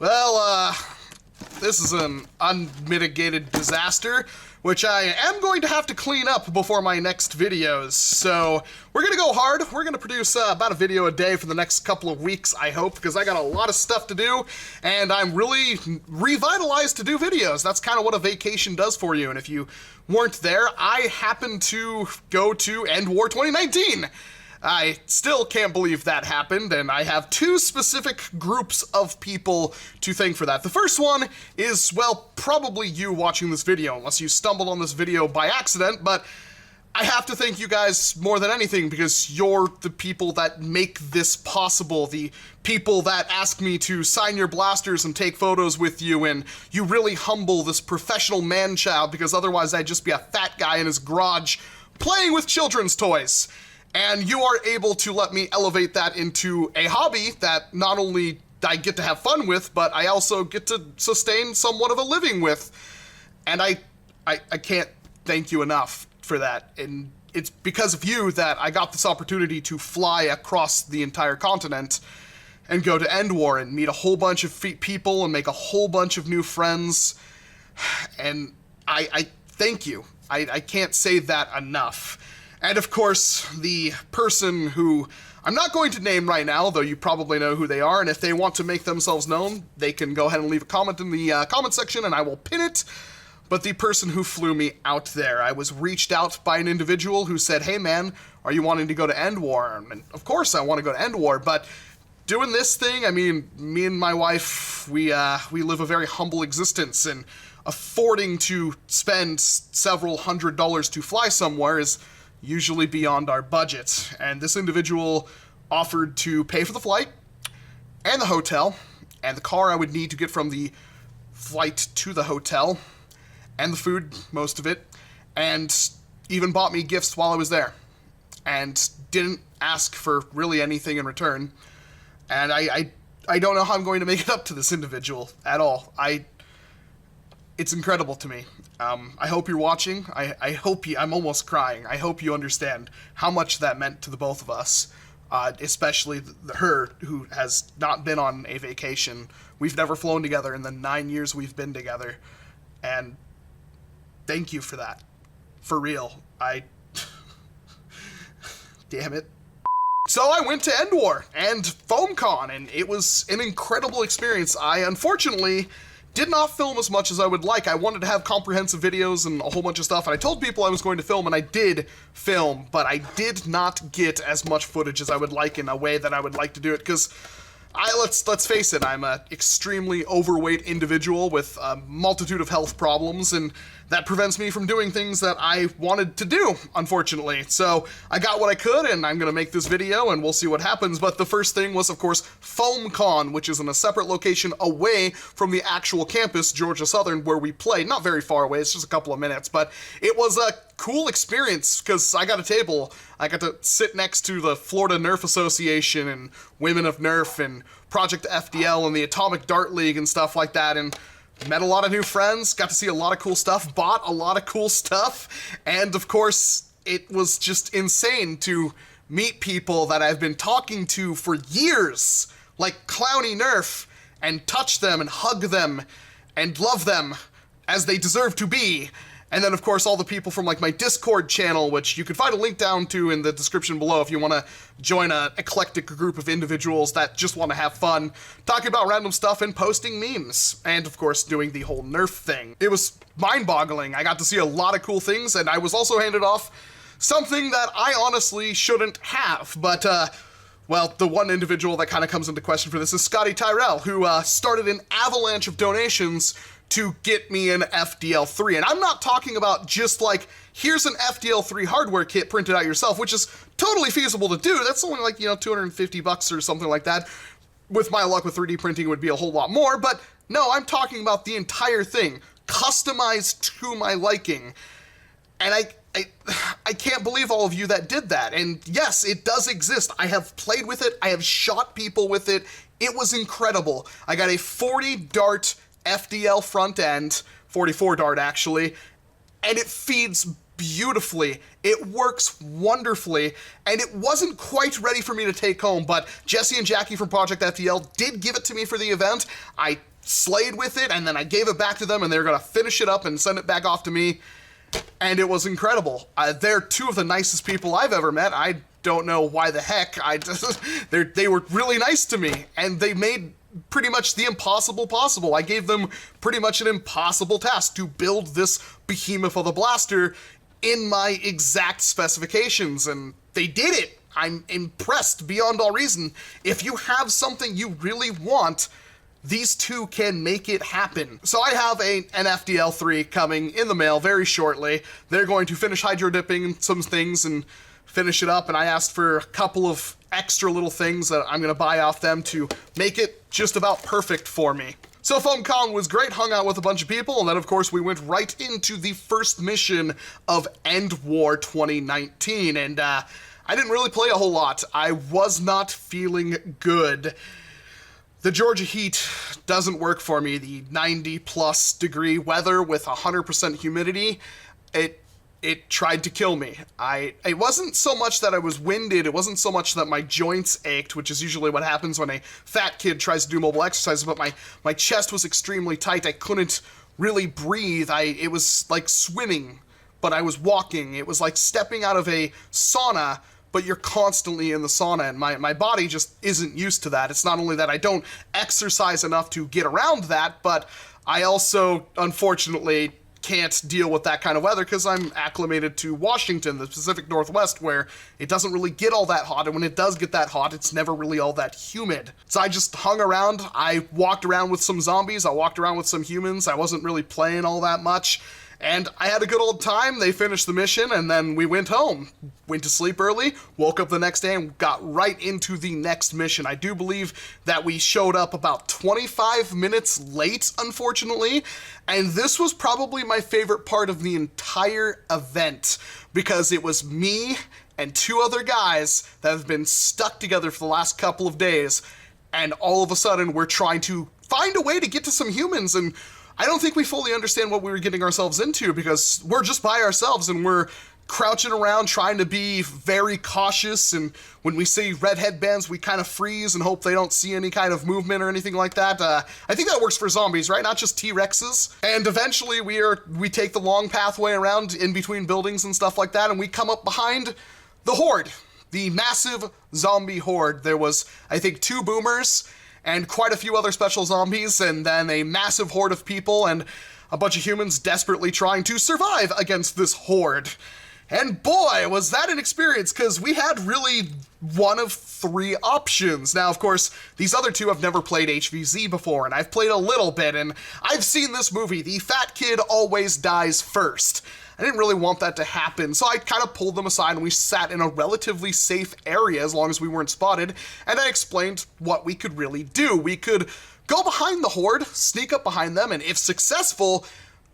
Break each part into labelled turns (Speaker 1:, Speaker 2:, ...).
Speaker 1: Well, this is an unmitigated disaster, which I am going to have to clean up before my next videos. So we're gonna go hard. We're gonna produce about a video a day for the next couple of weeks, I hope, because I got a lot of stuff to do, and I'm really revitalized to do videos. That's kind of what a vacation does for you, and if you weren't there, I happened to go to Endwar 2019. I still can't believe that happened, and I have two specific groups of people to thank for that. The first one is, well, probably you watching this video, unless you stumbled on this video by accident, but I have to thank you guys more than anything because you're the people that make this possible, the people that ask me to sign your blasters and take photos with you, and you really humble this professional man-child because otherwise I'd just be a fat guy in his garage playing with children's toys. And you are able to let me elevate that into a hobby that not only I get to have fun with, but I also get to sustain somewhat of a living with. And I can't thank you enough for that. And it's because of you that I got this opportunity to fly across the entire continent and go to Endwar and meet a whole bunch of people and make a whole bunch of new friends. And I thank you. I can't say that enough. And of course, the person who I'm not going to name right now, though you probably know who they are, and if they want to make themselves known, they can go ahead and leave a comment in the comment section and I will pin it. But the person who flew me out there, I was reached out by an individual who said, hey man, are you wanting to go to Endwar? And of course I want to go to Endwar, but doing this thing, I mean, me and my wife, we live a very humble existence, and affording to spend several $100s to fly somewhere is usually beyond our budget, and this individual offered to pay for the flight, and the hotel, and the car I would need to get from the flight to the hotel, and the food, most of it, and even bought me gifts while I was there, and didn't ask for really anything in return, and I don't know how I'm going to make it up to this individual at all. It's incredible to me. I hope you're watching. I hope I'm almost crying. I hope you understand how much that meant to the both of us, especially her, who has not been on a vacation. We've never flown together in the 9 years we've been together, and thank you for that. For real. Damn it. So I went to Endwar and FoamCon, and it was an incredible experience. I unfortunately did not film as much as I would like. I wanted to have comprehensive videos and a whole bunch of stuff, and I told people I was going to film, and I did film, but I did not get as much footage as I would like in a way that I would like to do it, because let's face it, I'm an extremely overweight individual with a multitude of health problems, and that prevents me from doing things that I wanted to do, unfortunately. So I got what I could, and I'm gonna make this video, and we'll see what happens. But the first thing was, of course, FoamCon, which is in a separate location away from the actual campus, Georgia Southern, where we played. Not very far away, it's just a couple of minutes, but it was a cool experience, because I got a table. I got to sit next to the Florida Nerf Association, and Women of Nerf, and Project FDL, and the Atomic Dart League, and stuff like that, and met a lot of new friends, got to see a lot of cool stuff, bought a lot of cool stuff, and of course, it was just insane to meet people that I've been talking to for years, like Clowny Nerf, and touch them, and hug them, and love them as they deserve to be. And then, of course, all the people from, like, my Discord channel, which you can find a link down to in the description below if you want to join an eclectic group of individuals that just want to have fun, talking about random stuff and posting memes. And, of course, doing the whole Nerf thing. It was mind-boggling. I got to see a lot of cool things, and I was also handed off something that I honestly shouldn't have. But, well, the one individual that kind of comes into question for this is Scotty Tyrell, who started an avalanche of donations to get me an FDL3. And I'm not talking about just like, here's an FDL3 hardware kit printed out yourself, which is totally feasible to do. That's only like, $250 or something like that. With my luck with 3D printing, it would be a whole lot more, but no, I'm talking about the entire thing, customized to my liking. And I can't believe all of you that did that. And yes, it does exist. I have played with it. I have shot people with it. It was incredible. I got a 40 dart FDL front end, 44 dart actually, and it feeds beautifully. It works wonderfully, and it wasn't quite ready for me to take home, but Jesse and Jackie from Project FDL did give it to me for the event. I slayed with it, and then I gave it back to them, and they were gonna finish it up and send it back off to me, and it was incredible. They're two of the nicest people I've ever met. I don't know why the heck. They were really nice to me, and they made pretty much the impossible possible. I gave them pretty much an impossible task to build this behemoth of a blaster in my exact specifications, and they did it. I'm impressed beyond all reason. If you have something you really want, these two can make it happen. So I have an FDL 3 coming in the mail very shortly. They're going to finish hydro dipping some things and finish it up, and I asked for a couple of extra little things that I'm gonna buy off them to make it just about perfect for me. So FoamCon was great, hung out with a bunch of people, and then of course we went right into the first mission of Endwar 2019, and I didn't really play a whole lot. I was not feeling good. The Georgia heat doesn't work for me. The 90+ degree weather with 100% humidity, it tried to kill me. It wasn't so much that I was winded, it wasn't so much that my joints ached, which is usually what happens when a fat kid tries to do mobile exercises, but my chest was extremely tight. I couldn't really breathe. It was like swimming, but I was walking. It was like stepping out of a sauna, but you're constantly in the sauna, and my body just isn't used to that. It's not only that I don't exercise enough to get around that, but I also, unfortunately, can't deal with that kind of weather because I'm acclimated to Washington, the Pacific Northwest, where it doesn't really get all that hot, and when it does get that hot, it's never really all that humid. So I just hung around. I walked around with some zombies, I walked around with some humans. I wasn't really playing all that much, and I had a good old time. They finished the mission, and then we went home. Went to sleep early, woke up the next day, and got right into the next mission. I do believe that we showed up about 25 minutes late, unfortunately, and this was probably my favorite part of the entire event, because it was me and two other guys that have been stuck together for the last couple of days, and all of a sudden we're trying to find a way to get to some humans, and I don't think we fully understand what we were getting ourselves into, because we're just by ourselves and we're crouching around trying to be very cautious, and when we see red headbands we kind of freeze and hope they don't see any kind of movement or anything like that. I think that works for zombies, right? Not just T-Rexes. And eventually we take the long pathway around in between buildings and stuff like that, and we come up behind the horde, the massive zombie horde. There was, I think, 2 boomers and quite a few other special zombies, and then a massive horde of people and a bunch of humans desperately trying to survive against this horde. And boy, was that an experience, because we had really one of 3 options. Now, of course, these other 2 have never played HVZ before, and I've played a little bit, and I've seen this movie, The Fat Kid Always Dies First. I didn't really want that to happen, so I kind of pulled them aside and we sat in a relatively safe area as long as we weren't spotted, and I explained what we could really do. We could go behind the horde, sneak up behind them, and if successful,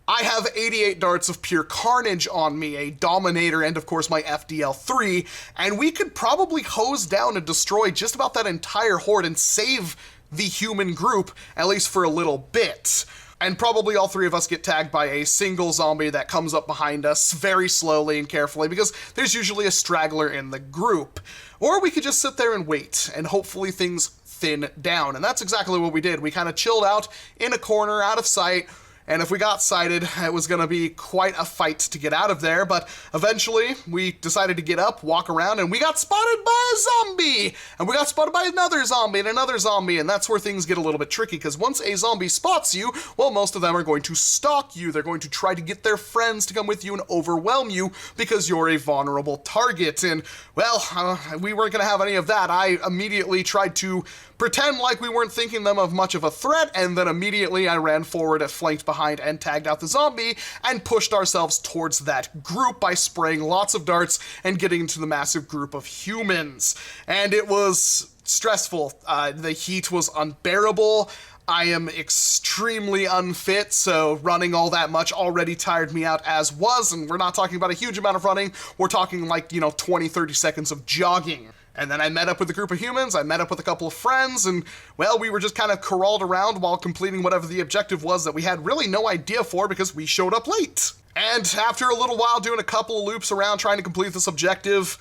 Speaker 1: I have 88 darts of pure carnage on me, a Dominator, and of course my FDL 3, and we could probably hose down and destroy just about that entire horde and save the human group, at least for a little bit. And probably all 3 of us get tagged by a single zombie that comes up behind us very slowly and carefully, because there's usually a straggler in the group. Or we could just sit there and wait, and hopefully things thin down. And that's exactly what we did. We kind of chilled out in a corner, out of sight, and if we got sighted, it was going to be quite a fight to get out of there, but eventually we decided to get up, walk around, and we got spotted by a zombie! And we got spotted by another zombie and another zombie, and that's where things get a little bit tricky, because once a zombie spots you, well, most of them are going to stalk you. They're going to try to get their friends to come with you and overwhelm you, because you're a vulnerable target. And, well, we weren't going to have any of that. I immediately tried to pretend like we weren't thinking them of much of a threat, and then immediately I ran forward, flanked behind, and tagged out the zombie, and pushed ourselves towards that group by spraying lots of darts and getting into the massive group of humans. And it was stressful. The heat was unbearable. I am extremely unfit, so running all that much already tired me out as was, and we're not talking about a huge amount of running, we're talking like, 20-30 seconds of jogging. And then I met up with a group of humans, I met up with a couple of friends, and, well, we were just kind of corralled around while completing whatever the objective was that we had really no idea for because we showed up late. And after a little while doing a couple of loops around trying to complete this objective,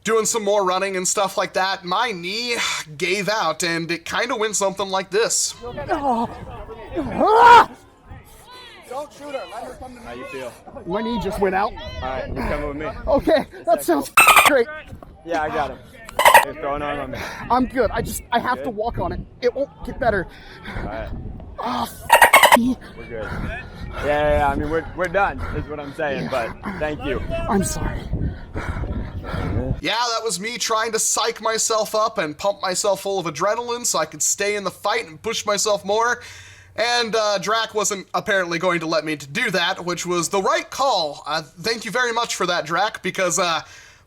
Speaker 1: doing some more running and stuff like that, my knee gave out, and it kind of went something like this.
Speaker 2: Don't shoot her. Let her come to me. How you feel?
Speaker 1: My knee just went out.
Speaker 2: All right, you're coming with me.
Speaker 1: Okay, that sounds great.
Speaker 2: Yeah, I got him. You're throwing arm on me.
Speaker 1: I'm good. I have to walk on it. It won't get better.
Speaker 2: All right.
Speaker 1: Oh,
Speaker 2: We're good. Yeah. I mean, we're done, is what I'm saying, but thank you.
Speaker 1: I'm sorry. Yeah, that was me trying to psych myself up and pump myself full of adrenaline so I could stay in the fight and push myself more. And Drac wasn't apparently going to let me to do that, which was the right call. Thank you very much for that, Drac, because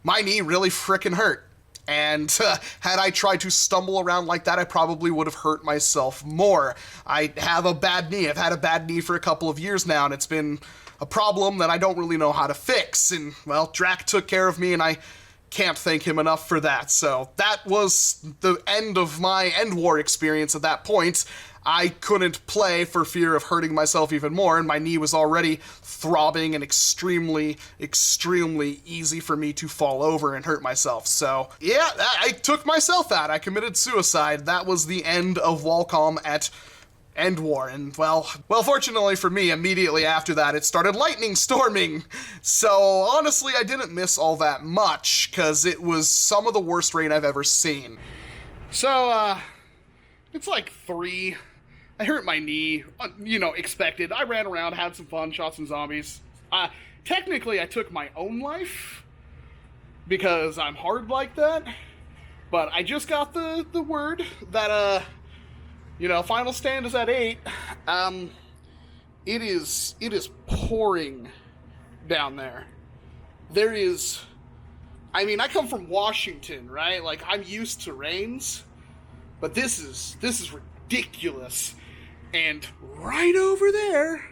Speaker 1: my knee really frickin' hurt. And had I tried to stumble around like that, I probably would have hurt myself more. I have a bad knee. I've had a bad knee for a couple of years now, and it's been a problem that I don't really know how to fix. And, well, Drac took care of me, and I can't thank him enough for that. So that was the end of my Endwar experience at that point. I couldn't play for fear of hurting myself even more, and my knee was already throbbing and extremely, extremely easy for me to fall over and hurt myself. So, yeah, I took myself out. I committed suicide. That was the end of Walcom at Endwar, and well, fortunately for me, immediately after that, it started lightning storming. So, honestly, I didn't miss all that much, because it was some of the worst rain I've ever seen. So, it's like 3. I hurt my knee, expected. I ran around, had some fun, shot some zombies. Technically, I took my own life, because I'm hard like that. But I just got the word that, final stand is at 8. It is pouring down there. There is, I come from Washington, right? Like, I'm used to rains. But this is ridiculous. And right over there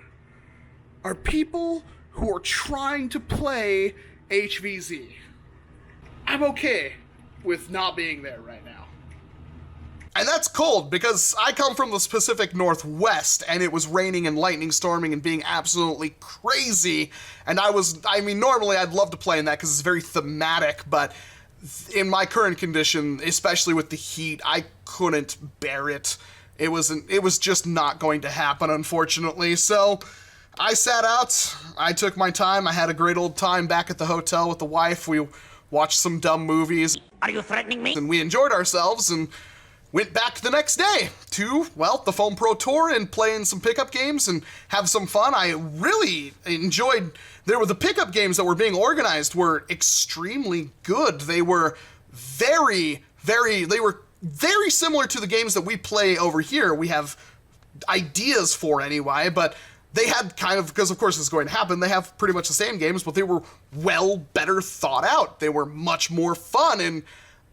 Speaker 1: are people who are trying to play HVZ. I'm okay with not being there right now. And that's cold, because I come from the Pacific Northwest, and it was raining and lightning storming and being absolutely crazy. And normally I'd love to play in that because it's very thematic, but in my current condition, especially with the heat, I couldn't bear it. It was just not going to happen, unfortunately. So I sat out. I took my time. I had a great old time back at the hotel with the wife. We watched some dumb movies.
Speaker 3: Are you threatening me?
Speaker 1: And we enjoyed ourselves and went back the next day to, the Foam Pro Tour and playing some pickup games and have some fun. I really enjoyed. The pickup games that were being organized were extremely good. They were very similar to the games that we play over here. We have ideas for anyway, but they had because of course this is going to happen, they have pretty much the same games, but they were better thought out. They were much more fun, and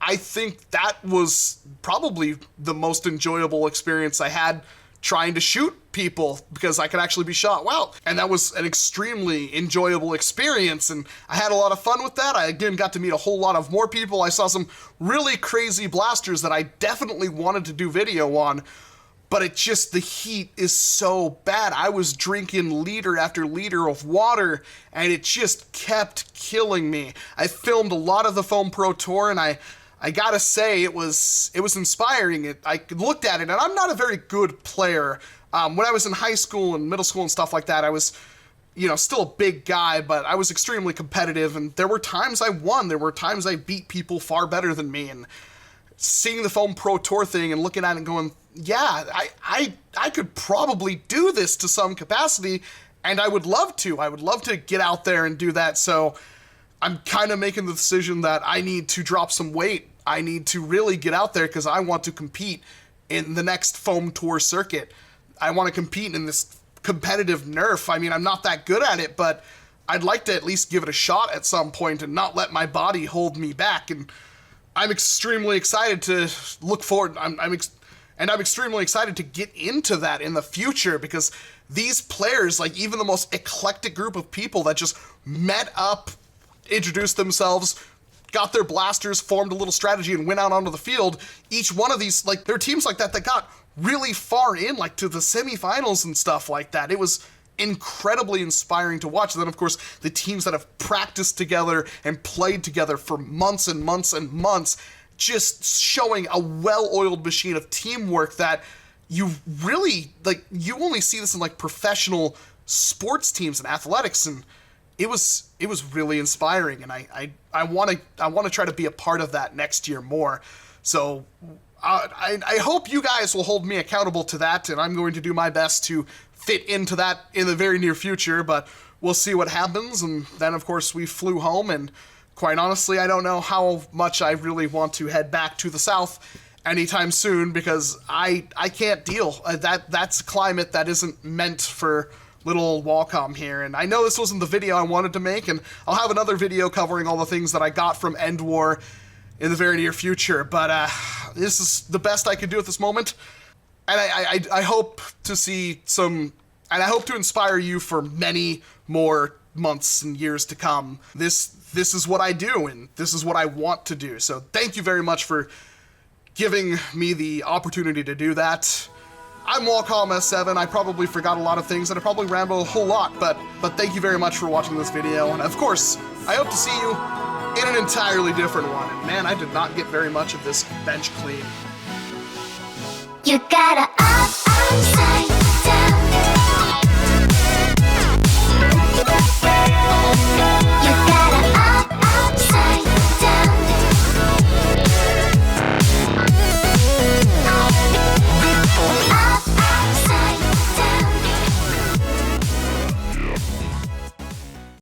Speaker 1: I think that was probably the most enjoyable experience I had trying to shoot people, because I could actually be shot well. And that was an extremely enjoyable experience, and I had a lot of fun with that. I again got to meet a whole lot of more people. I saw some really crazy blasters that I definitely wanted to do video on, but the heat is so bad. I was drinking liter after liter of water, and it just kept killing me. I filmed a lot of the Foam Pro Tour, and I gotta say, it was inspiring. I looked at it, and I'm not a very good player. When I was in high school and middle school and stuff like that, I was, still a big guy, but I was extremely competitive, and there were times I won. There were times I beat people far better than me, and seeing the Foam Pro Tour thing and looking at it and going, yeah, I could probably do this to some capacity, and I would love to. I would love to get out there and do that, so I'm kind of making the decision that I need to drop some weight. I need to really get out there because I want to compete in the next Foam Tour circuit. I want to compete in this competitive Nerf. I'm not that good at it, but I'd like to at least give it a shot at some point and not let my body hold me back. And I'm extremely excited to look forward. I'm extremely excited to get into that in the future, because these players, like even the most eclectic group of people that just met up, introduced themselves, got their blasters, formed a little strategy, and went out onto the field. Each one of these, there are teams like that got really far in, to the semifinals and stuff like that. It was incredibly inspiring to watch. And then, of course, the teams that have practiced together and played together for months and months and months, just showing a well-oiled machine of teamwork that you really, like, you only see this in, like, professional sports teams and athletics, and it was really inspiring, and I want to try to be a part of that next year more. So I hope you guys will hold me accountable to that, and I'm going to do my best to fit into that in the very near future, but we'll see what happens. And then, of course, we flew home, and quite honestly, I don't know how much I really want to head back to the South anytime soon, because I can't deal. That's a climate that isn't meant for little old Walcom here, and I know this wasn't the video I wanted to make, and I'll have another video covering all the things that I got from Endwar in the very near future, but this is the best I could do at this moment, and I hope to see some, and I hope to inspire you for many more months and years to come. This is what I do, and this is what I want to do, so thank you very much for giving me the opportunity to do that. I'm Walcom S7. I probably forgot a lot of things, and I probably rambled a whole lot, but thank you very much for watching this video, and of course, I hope to see you in an entirely different one. And man, I did not get very much of this bench clean.
Speaker 3: You gotta